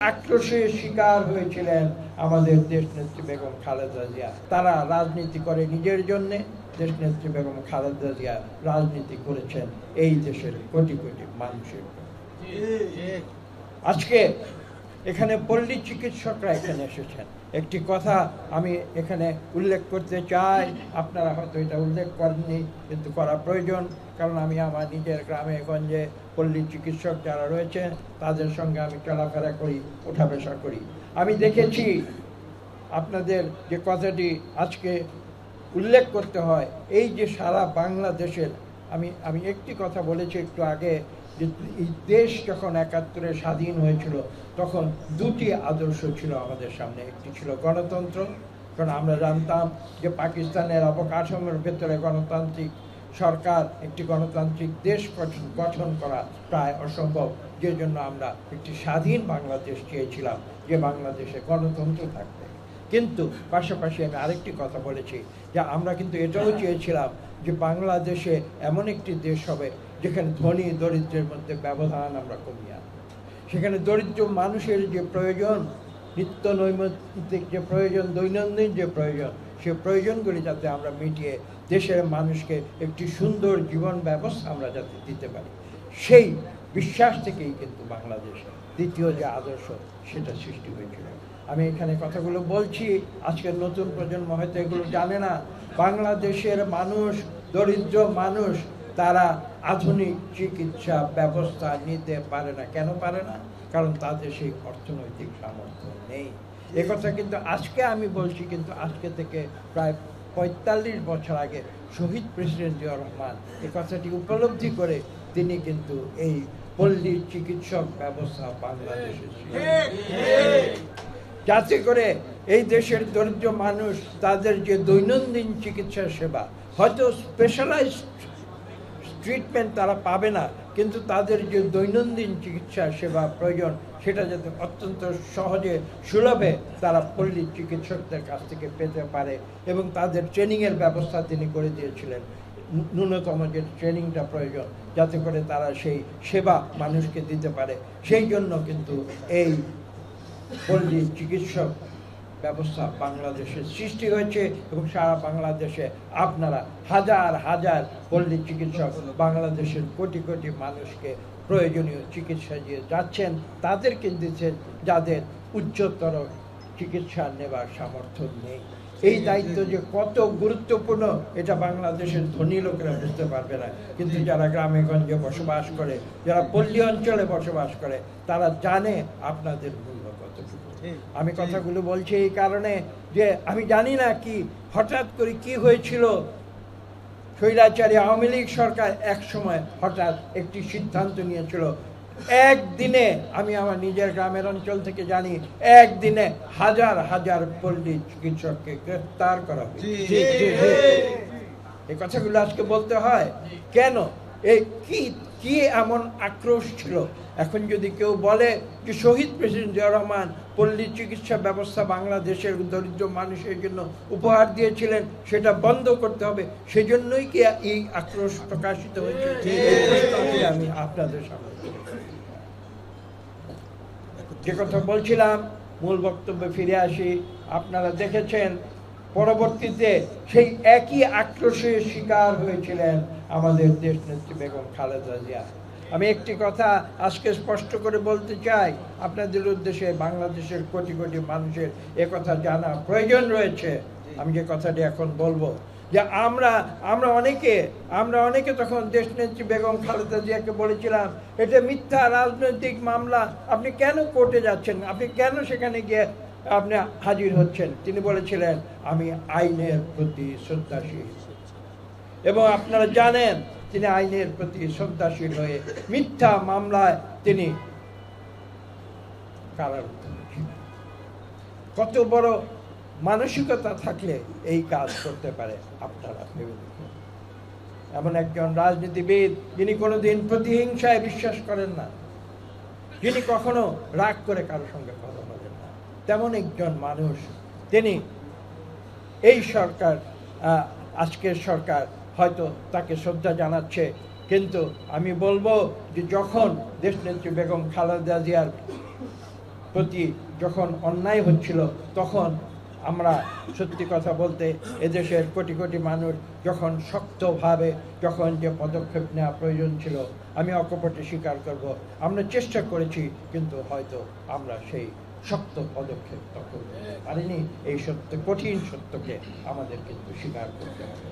আক্রোশের শিকার হয়েছিলেন আমাদের দেশনেত্রী বেগম খালেদা জিয়া। তারা রাজনীতি করে নিজের জন্য, দেশনেত্রী বেগম খালেদা জিয়া রাজনীতি করেছেন এই দেশের কোটি কোটি মানুষের জন্য। আজকে এখানে পল্লী চিকিৎসকরা এখানে এসেছেন। একটি কথা আমি এখানে উল্লেখ করতে চাই, আপনারা হয়তো এটা উল্লেখ করেননি, কিন্তু করা প্রয়োজন, কারণ আমি আমার নিজের গ্রামে গঞ্জে পল্লী চিকিৎসক যারা রয়েছেন তাদের সঙ্গে আমি চলাফেরা করি, ওঠা বসা করি। আমি দেখেছি আপনাদের যে কথাটি আজকে উল্লেখ করতে হয়, এই যে সারা বাংলাদেশের, আমি একটি কথা বলেছি একটু আগে, যে এই দেশ যখন ৭১-এ স্বাধীন হয়েছিল তখন দুটি আদর্শ ছিল আমাদের সামনে। একটি ছিল গণতন্ত্র, কারণ আমরা জানতাম যে পাকিস্তানের অবকাঠামোর ভেতরে গণতান্ত্রিক সরকার, একটি গণতান্ত্রিক দেশ গঠন করা প্রায় অসম্ভব, যে জন্য আমরা একটি স্বাধীন বাংলাদেশ চেয়েছিলাম, যে বাংলাদেশে গণতন্ত্র থাকবে। কিন্তু পাশাপাশি আমি আরেকটি কথা বলেছি, যে আমরা কিন্তু এটাও চেয়েছিলাম যে বাংলাদেশে এমন একটি দেশ হবে যেখানে ধনী দরিদ্রের মধ্যে ব্যবধান আমরা কমিয়ে আনব। সেখানে দরিদ্র মানুষের যে প্রয়োজন, নিত্য নৈমিত্তিক যে প্রয়োজন, দৈনন্দিন যে প্রয়োজন, সে প্রয়োজনগুলি যাতে আমরা মিটিয়ে দেশের মানুষকে একটি সুন্দর জীবন ব্যবস্থা আমরা যাতে দিতে পারি, সেই বিশ্বাস থেকেই কিন্তু বাংলাদেশ দ্বিতীয় যে আদর্শ সেটা সৃষ্টি হয়েছিল। আমি এখানে কথাগুলো বলছি, আজকের নতুন প্রজন্ম হয়তো এগুলো জানে না। বাংলাদেশের মানুষ, দরিদ্র মানুষ, তারা আধুনিক চিকিৎসা ব্যবস্থা নিতে পারে না। কেন পারে না? কারণ তাদের সেই অর্থনৈতিক সামর্থ্য নেই। একথা কিন্তু আজকে আমি বলছি, কিন্তু আজকে থেকে প্রায় ৪৫ বছর আগে শহীদ প্রেসিডেন্ট জিয়াউর রহমান এই কথাটি উপলব্ধি করে তিনি কিন্তু এই পল্লী চিকিৎসক ব্যবস্থা বাংলাদেশে, যাতে করে এই দেশের দরিদ্র মানুষ তাদের যে দৈনন্দিন চিকিৎসা সেবা, হয়তো স্পেশালাইজড ট্রিটমেন্ট তারা পাবে না, কিন্তু তাদের যে দৈনন্দিন চিকিৎসা সেবা প্রয়োজন সেটা যাতে অত্যন্ত সহজে সুলভে তারা পল্লী চিকিৎসকদের কাছ থেকে পেতে পারে। এবং তাদের ট্রেনিংয়ের ব্যবস্থা তিনি করে দিয়েছিলেন, ন্যূনতম যে ট্রেনিংটা প্রয়োজন, যাতে করে তারা সেই সেবা মানুষকে দিতে পারে। সেই জন্য কিন্তু এই পল্লী চিকিৎসক ব্যবস্থা বাংলাদেশে সৃষ্টি হয়েছে, এবং সারা বাংলাদেশে আপনারা হাজার হাজার পল্লী চিকিৎসক বাংলাদেশের কোটি কোটি মানুষকে প্রয়োজনীয় চিকিৎসা দিয়ে যাচ্ছেন, তাদেরকে দিচ্ছেন যাদের উচ্চতর চিকিৎসা নেবার সামর্থ্য নেই। এই দায়িত্ব যে কত গুরুত্বপূর্ণ এটা বাংলাদেশের ধনী লোকেরা বুঝতে পারবে না, কিন্তু যারা গ্রামে গঞ্জে বসবাস করে, যারা পল্লী অঞ্চলে বসবাস করে, তারা জানে আপনাদের মূল্য কতটুকু। আমি কথাগুলো বলছি এই কারণে যে আমি জানি না কি হঠাৎ করে কি হয়েছিল। স্বৈরাচারী আওয়ামী লীগ সরকার এক সময় হঠাৎ একটি সিদ্ধান্ত নিয়েছিল, একদিনে, আমি আমার নিজের গ্রামের অঞ্চল থেকে জানি, একদিনে হাজার হাজার পল্লী চিকিৎসককে গ্রেফতার করা হয়েছে। এই কথাগুলো আজকে বলতে হয় কেন? এই কি এমন আক্রোশ ছিল? এখন যদি কেউ বলে যে শহীদ প্রেসিডেন্ট জিয়াউর রহমান পল্লী চিকিৎসা ব্যবস্থা বাংলাদেশের দরিদ্র মানুষের জন্য উপহার দিয়েছিলেন, সেটা বন্ধ করতে হবে, সেজন্যই কি এই আক্রোশ প্রকাশিত হয়েছে? আমি আপনাদের সামনে যে কথা বলছিলাম, মূল বক্তব্যে ফিরে আসি। আপনারা দেখেছেন পরবর্তীতে সেই একই আক্রোশের শিকার হয়েছিলেন আমাদের দেশনেত্রী বেগম খালেদা জিয়া। আমি একটি কথা আজকে স্পষ্ট করে বলতে চাই আপনাদের উদ্দেশ্যে, বাংলাদেশের কোটি কোটি মানুষের একথা জানা প্রয়োজন রয়েছে। আমি যে কথাটি এখন বলবো, যে আমরা অনেকে তখন দেশনেত্রী বেগম খালেদা জিয়াকে বলেছিলাম, এটা মিথ্যা রাজনৈতিক মামলা, আপনি কেন কোর্টে যাচ্ছেন, আপনি কেন সেখানে গিয়ে আপনি হাজির হচ্ছেন? তিনি বলেছিলেন, আমি আইনের প্রতি শ্রদ্ধাশীল। এবং আপনারা জানেন তিনি আইনের প্রতি শ্রদ্ধাশীল হয়ে মিথ্যা মামলায় তিনি কারারুদ্ধ হয়েছিলেন। কত বড় মানসিকতা থাকলে এই কাজ করতে পারে আপনারা ভেবে দেখুন। এমন একজন রাজনীতিবিদ যিনি কোনোদিন প্রতিহিংসায় বিশ্বাস করেন না, যিনি কখনো রাগ করে কারোর সঙ্গে কথা বলেন না, তেমন একজন মানুষ তিনি। এই সরকার, আজকের সরকার হয়তো তাকে শ্রদ্ধা জানাচ্ছে, কিন্তু আমি বলবো যে যখন দেশনেত্রী বেগম খালেদা জিয়ার প্রতি যখন অন্যায় হচ্ছিল, তখন আমরা সত্যি কথা বলতে এদেশের কোটি কোটি মানুষ যখন শক্তভাবে যখন যে পদক্ষেপ নেওয়া প্রয়োজন ছিল, আমি অকপটে স্বীকার করব, আমরা চেষ্টা করেছি, কিন্তু হয়তো আমরা সেই শক্ত পদক্ষেপ তখন পারিনি। এই সত্য, কঠিন সত্যকে আমাদের কিন্তু স্বীকার করতে হবে।